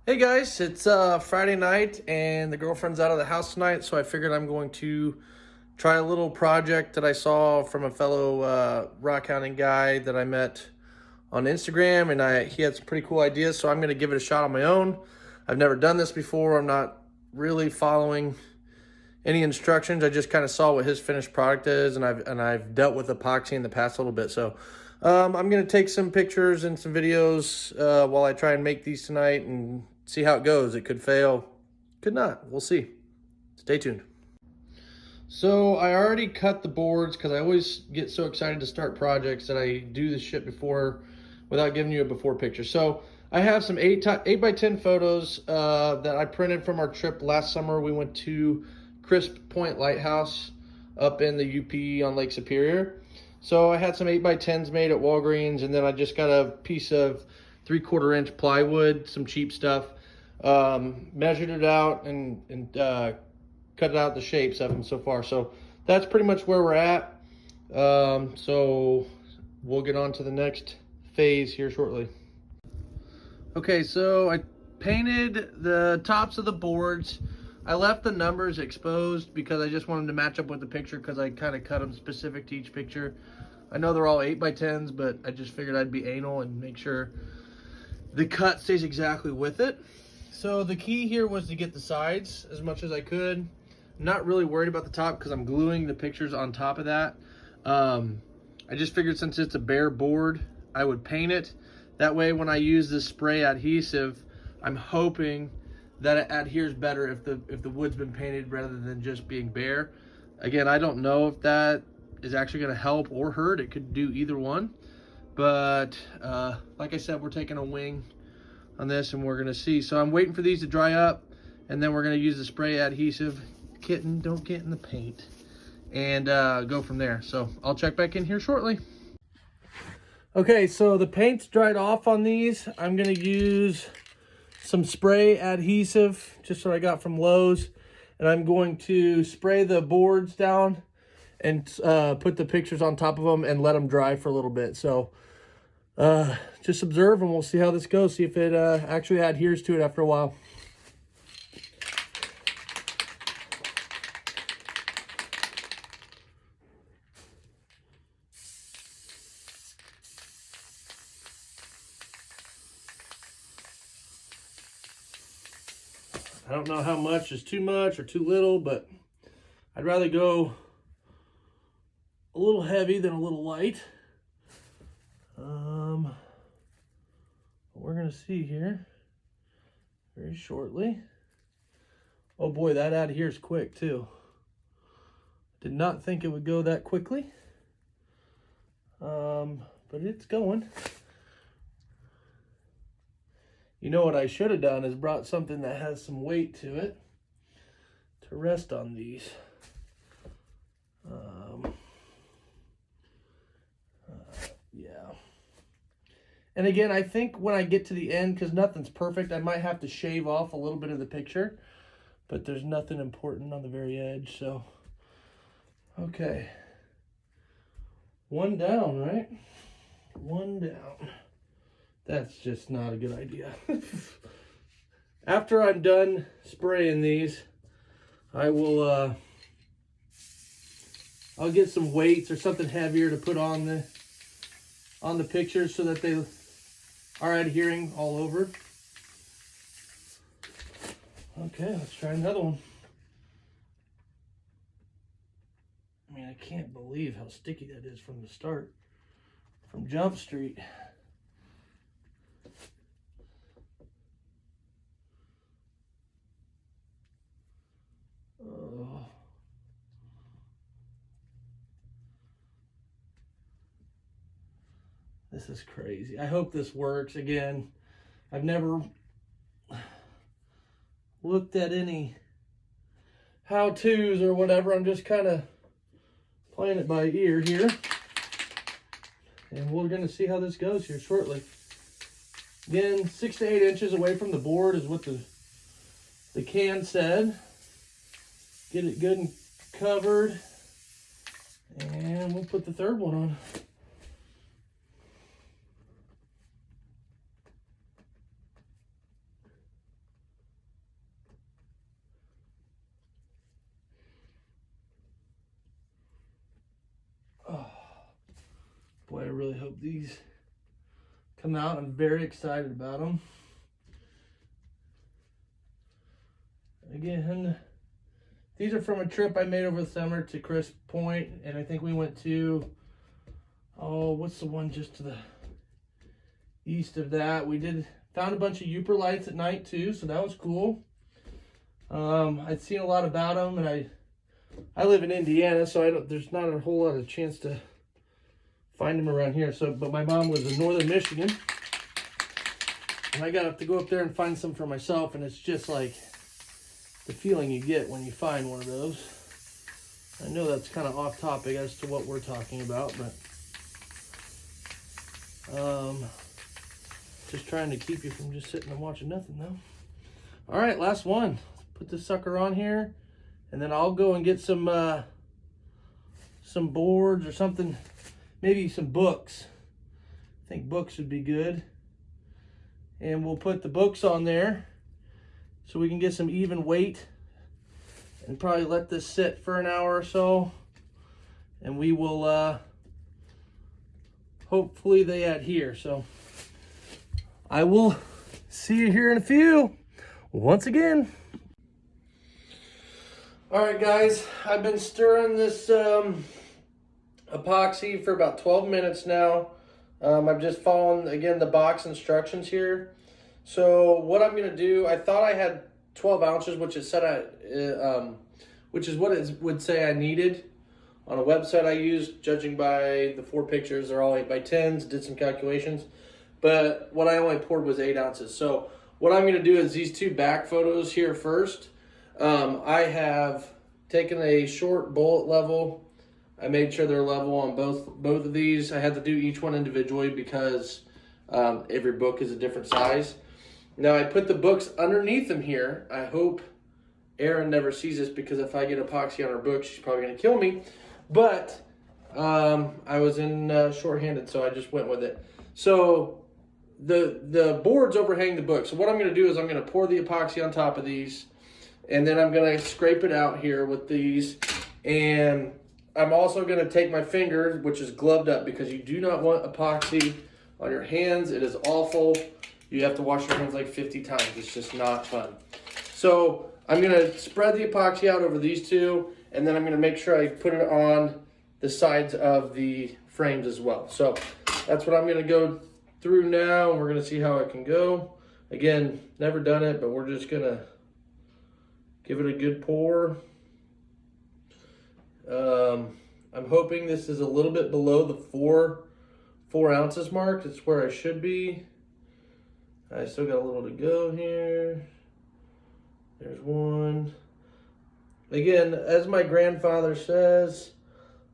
Hey guys, it's Friday night and the girlfriend's out of the house tonight, so I figured I'm going to try a little project that I saw from a fellow rock hounding guy that I met on Instagram, and he had some pretty cool ideas, so I'm going to give it a shot on my own. I've never done this before. I'm not really following any instructions. I just kind of saw what his finished product is, and I've dealt with epoxy in the past a little bit, so I'm going to take some pictures and some videos while I try and make these tonight and see how it goes. It could fail, could not. We'll see. Stay tuned. So I already cut the boards because I always get so excited to start projects that I do this shit before without giving you a before picture. So I have some 8x10 photos that I printed from our trip last summer. We went to Crisp Point Lighthouse up in the UP on Lake Superior. So I had some 8x10s made at Walgreens, and then I just got a piece of 3/4 inch plywood, some cheap stuff, measured it out and cut out the shapes of them so far. So that's pretty much where we're at. So we'll get on to the next phase here shortly. Okay, so I painted the tops of the boards. I left the numbers exposed because I just wanted to match up with the picture because I kind of cut them specific to each picture. I know they're all 8x10s, but I just figured I'd be anal and make sure the cut stays exactly with it. So the key here was to get the sides as much as I could. I'm not really worried about the top because I'm gluing the pictures on top of that. I just figured since it's a bare board, I would paint it. That way when I use this spray adhesive, I'm hoping that it adheres better if the wood's been painted rather than just being bare. Again, I don't know if that is actually going to help or hurt. It could do either one. But like I said, we're taking a wing on this and we're going to see. So I'm waiting for these to dry up, and then we're going to use the spray adhesive. Kitten, don't get in the paint. And go from there. So I'll check back in here shortly. Okay, so the paint's dried off on these. I'm going to use some spray adhesive, just what I got from Lowe's. And I'm going to spray the boards down and put the pictures on top of them and let them dry for a little bit. So just observe and we'll see how this goes. See if it actually adheres to it after a while. I don't know how much is too much or too little, but I'd rather go a little heavy than a little light. We're gonna see here very shortly. Oh boy, that adheres quick too. Did not think it would go that quickly, but it's going. You know what I should have done is brought something that has some weight to it to rest on these. Yeah. And again, I think when I get to the end, because nothing's perfect, I might have to shave off a little bit of the picture, but there's nothing important on the very edge, so. Okay. One down, right? One down. That's just not a good idea. After I'm done spraying these, I will, I'll get some weights or something heavier to put on the pictures so that they are adhering all over. Okay, let's try another one. I mean, I can't believe how sticky that is from the start, from Jump Street. Oh. This is crazy. I hope this works. Again, I've never looked at any how-tos or whatever. I'm just kind of playing it by ear here. And we're going to see how this goes here shortly. Again, 6 to 8 inches away from the board is what the can said. Get it good and covered. And we'll put the third one on. really hope these come out. I'm very excited about them. Again, these are from a trip I made over the summer to Crisp Point, and I think we went to, oh, what's the one just to the east of that? We found a bunch of Uper lights at night too, so that was cool. I'd seen a lot about them, and I live in Indiana, so there's not a whole lot of chance to find them around here. So, but my mom lives in northern Michigan, and I got to go up there and find some for myself, and it's just like the feeling you get when you find one of those. I know that's kind of off topic as to what we're talking about, but just trying to keep you from just sitting and watching nothing though. All right, last one. Put this sucker on here, and then I'll go and get some boards or something, maybe some books. I think books would be good. And we'll put the books on there so we can get some even weight, and probably let this sit for an hour or so, and we will hopefully they adhere. So I will see you here in a few once again. All right, guys, I've been stirring this epoxy for about 12 minutes now. I'm just following, again, the box instructions here. So what I'm going to do, I thought I had 12 ounces, which is which is what it would say I needed on a website I used. Judging by the 4 pictures, they're all 8x10s, did some calculations. But what I only poured was 8 ounces. So what I'm going to do is these 2 back photos here first. I have taken a short bullet level. I made sure they're level on both of these. I had to do each one individually because every book is a different size. Now I put the books underneath them here. I hope Erin never sees this, because if I get epoxy on her book, she's probably going to kill me. But I was in shorthanded, so I just went with it. So the boards overhang the book. So what I'm going to do is I'm going to pour the epoxy on top of these, and then I'm going to scrape it out here with these. And I'm also going to take my finger, which is gloved up, because you do not want epoxy on your hands. It is awful. You have to wash your hands like 50 times. It's just not fun. So I'm going to spread the epoxy out over these 2, and then I'm going to make sure I put it on the sides of the frames as well. So that's what I'm going to go through now, and we're going to see how it can go. Again, never done it, but we're just going to give it a good pour. I'm hoping this is a little bit below the 4 ounces mark. It's where I should be. I still got a little to go here. There's one. Again, as my grandfather says,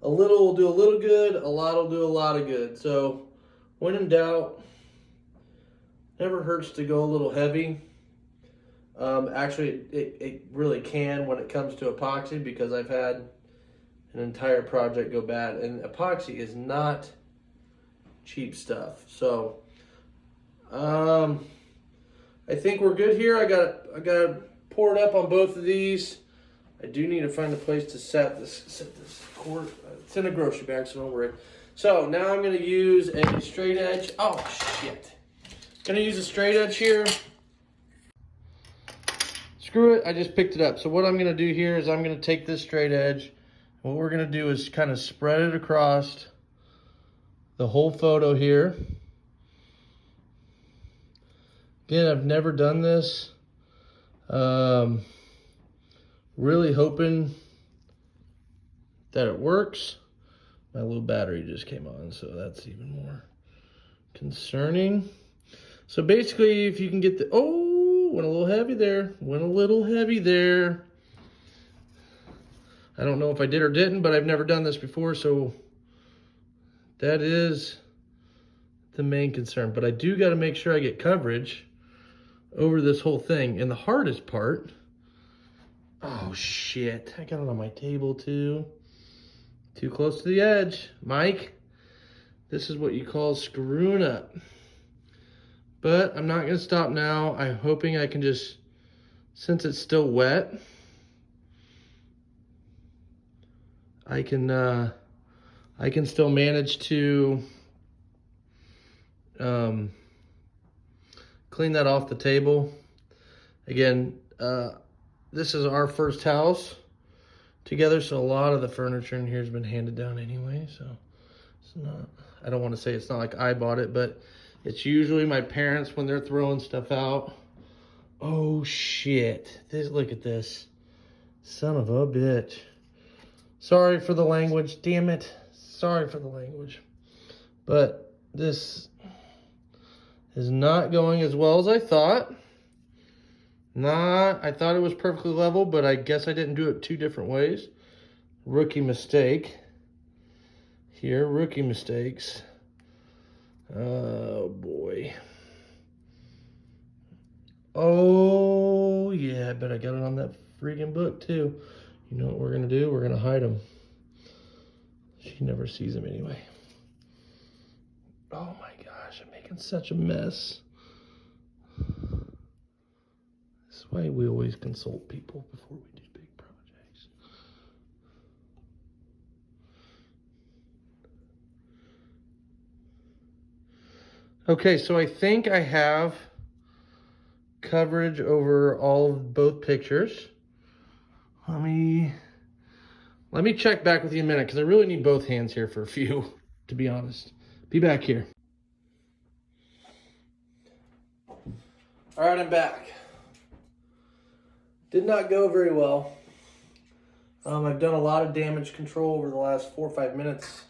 a little will do a little good, a lot will do a lot of good. So when in doubt, never hurts to go a little heavy. Actually, it really can when it comes to epoxy, because I've had an entire project go bad, and epoxy is not cheap stuff. So I think we're good here. I got poured up on both of these. I do need to find a place to set this cord. It's in a grocery bag, so don't worry. So now I'm going to use a straight edge. Oh shit! Going to use a straight edge here. Screw it, I just picked it up. So what I'm going to do here is I'm going to take this straight edge. What we're going to do is kind of spread it across the whole photo here. Again, I've never done this. Really hoping that it works. My little battery just came on, so that's even more concerning. So basically, if you can get the, oh, went a little heavy there. Went a little heavy there. I don't know if I did or didn't, but I've never done this before, so that is the main concern. But I do got to make sure I get coverage over this whole thing. And the hardest part, oh shit, I got it on my table too. Too close to the edge. Mike, this is what you call screwing up. But I'm not gonna stop now. I'm hoping I can just, since it's still wet, I can still manage to clean that off the table. Again, this is our first house together, so a lot of the furniture in here has been handed down anyway, so it's not, I don't want to say it's not like I bought it, but it's usually my parents when they're throwing stuff out. Oh shit, look at this. Son of a bitch. Sorry for the language, damn it. Sorry for the language. But this is not going as well as I thought. I thought it was perfectly level, but I guess I didn't do it two different ways. Rookie mistake. Here, rookie mistakes. Oh boy. Oh yeah, I bet I got it on that freaking book too. You know what we're gonna do? We're gonna hide them. She never sees them anyway. Oh my gosh, I'm making such a mess. This is why we always consult people before we do big projects. Okay, so I think I have coverage over both pictures. Let me check back with you in a minute because I really need both hands here for a few, to be honest. Be back here. All right, I'm back. Did not go very well. I've done a lot of damage control over the last 4 or 5 minutes.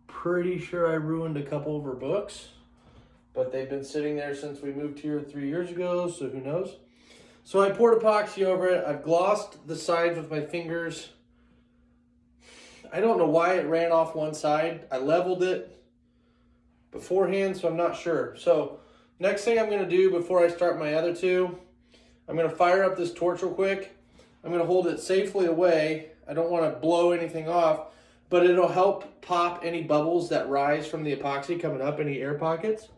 Pretty sure I ruined a couple of her books, but they've been sitting there since we moved here 3 years ago, so who knows. So I poured epoxy over it. I've glossed the sides with my fingers. I don't know why it ran off one side. I leveled it beforehand, so I'm not sure. So next thing I'm gonna do before I start my other two, I'm gonna fire up this torch real quick. I'm gonna hold it safely away. I don't wanna blow anything off, but it'll help pop any bubbles that rise from the epoxy coming up, any air pockets.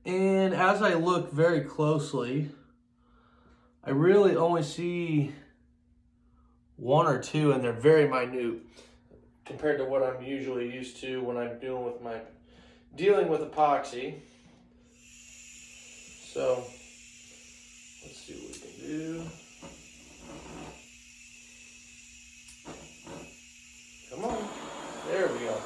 And as I look very closely, I really only see one or two, and they're very minute compared to what I'm usually used to when I'm dealing with epoxy. So let's see what we can do. Come on, there we go.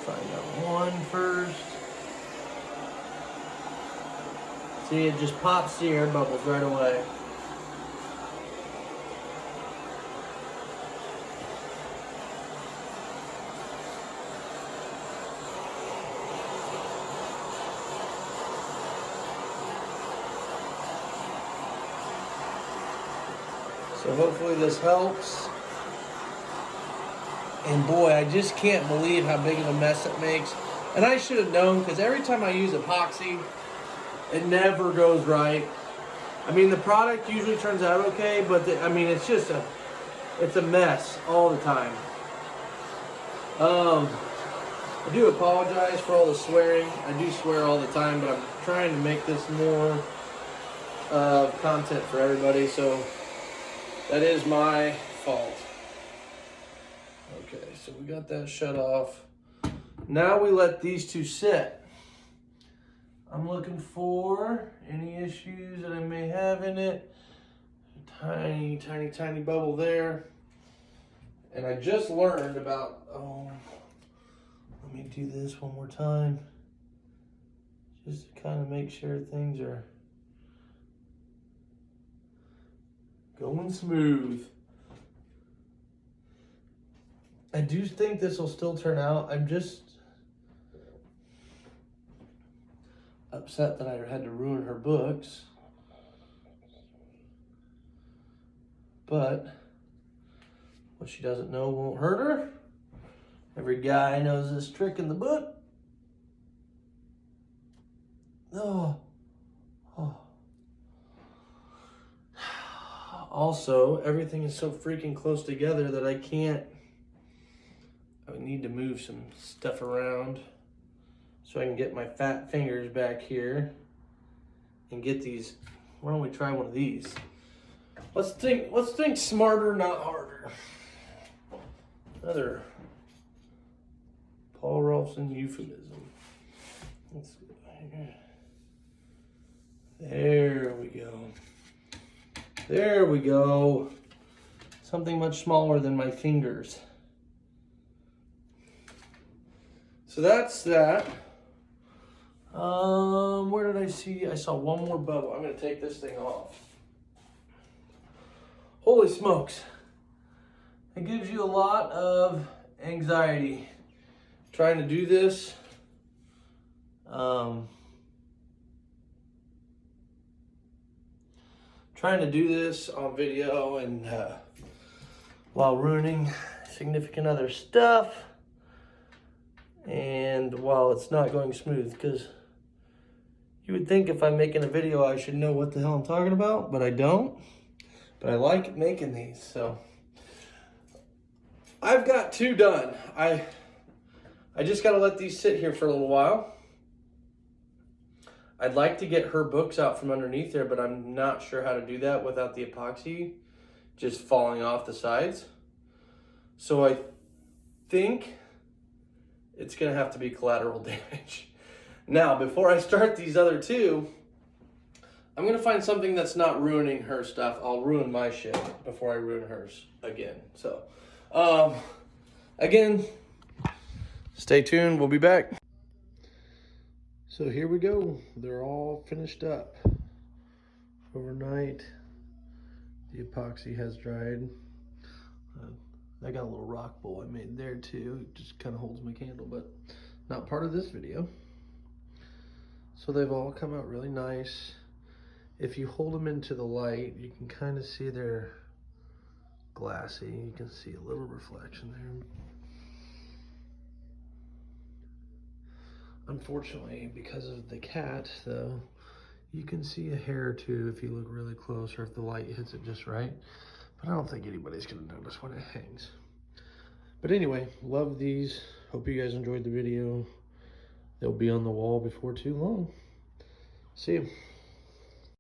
Find out one first. See, it just pops the air bubbles right away. So hopefully this helps. And boy, I just can't believe how big of a mess it makes. And I should have known, because every time I use epoxy, it never goes right. I mean, the product usually turns out okay, but I mean, it's just it's a mess all the time. I do apologize for all the swearing. I do swear all the time, but I'm trying to make this more content for everybody, so that is my fault. Okay, so we got that shut off. Now we let these two sit. I'm looking for any issues that I may have in it. Tiny, tiny, tiny bubble there. And I just learned about, let me do this one more time. Just to kind of make sure things are going smooth. I do think this will still turn out. I'm just upset that I had to ruin her books. But what she doesn't know won't hurt her. Every guy knows this trick in the book. Oh. Also, everything is so freaking close together that I need to move some stuff around so I can get my fat fingers back here and get these. Why don't we try one of these? Let's think smarter, not harder. Another Paul Rolfson euphemism. Let's go here. There we go. There we go. Something much smaller than my fingers. So that's that. Where did I see? I saw one more bubble. I'm gonna take this thing off. Holy smokes. It gives you a lot of anxiety trying to do this. Trying to do this on video and while ruining significant other stuff, and while it's not going smooth, because you would think if I'm making a video I should know what the hell I'm talking about, but I don't. But I like making these, so I've got 2 done. I just got to let these sit here for a little while. I'd like to get her books out from underneath there, but I'm not sure how to do that without the epoxy just falling off the sides. So I think it's gonna have to be collateral damage. Now, before I start these other 2, I'm gonna find something that's not ruining her stuff. I'll ruin my shit before I ruin hers again. So, again, stay tuned, we'll be back. So here we go. They're all finished up. Overnight, the epoxy has dried. I got a little rock bowl I made there too. It just kind of holds my candle, but not part of this video. So they've all come out really nice. If you hold them into the light, you can kind of see they're glassy. You can see a little reflection there. Unfortunately, because of the cat, though, you can see a hair or two if you look really close, or if the light hits it just right. But I don't think anybody's gonna notice when it hangs. But anyway, love these. Hope you guys enjoyed the video. They'll be on the wall before too long. See you.